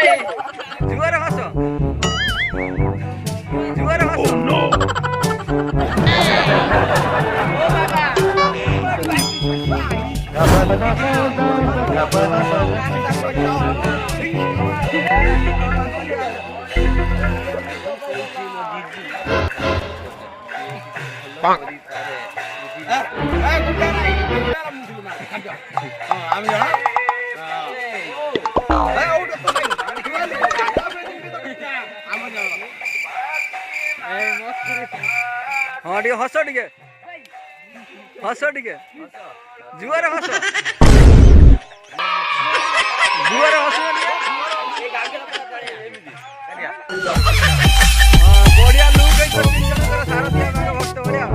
जुआरे हस जुआरे हस हाँ टे हस टे हस टे जुआरे हस जुआरे हस बढ़िया लुक है तीन जन सारा दिया भक्त बढ़िया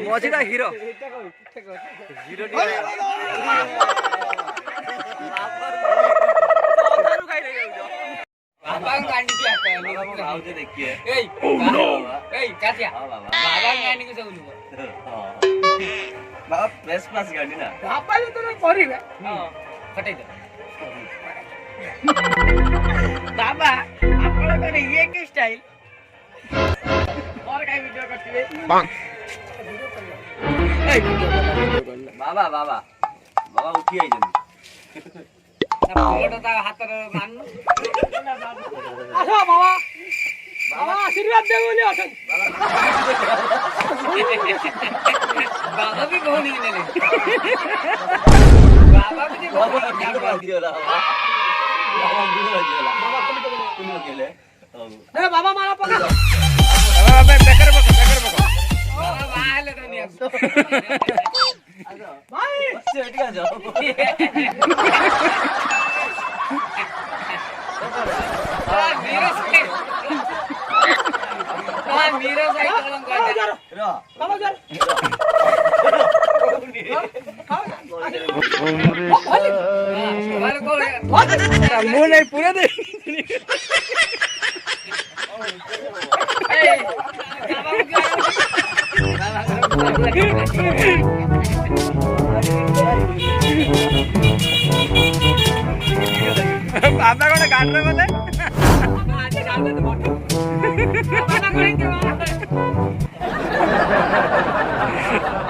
मझीटा हिरो बाबा आप ये की स्टाइल और काय वीडियो करती है बाबा बाबा बाबा उठी आई जल्दी फोटोटा हात मान आछो बाबा बाबा आशीर्वाद दे बोली आछो बाबा भी कोनी ले बाबा भी आशीर्वाद दियोला बाबा दियोला बाबा कोनी केले ए बाबा मारा पका बाबा बेकर बको बाबा बाहले तो नहीं भाई सेट का जाओ मीरा भाई कलम कर रो बाबा जर मुंह नहीं पूरे दे बाबा कोने गाडरे बोले आज गाडरे तो मोटो बाबा ना कोई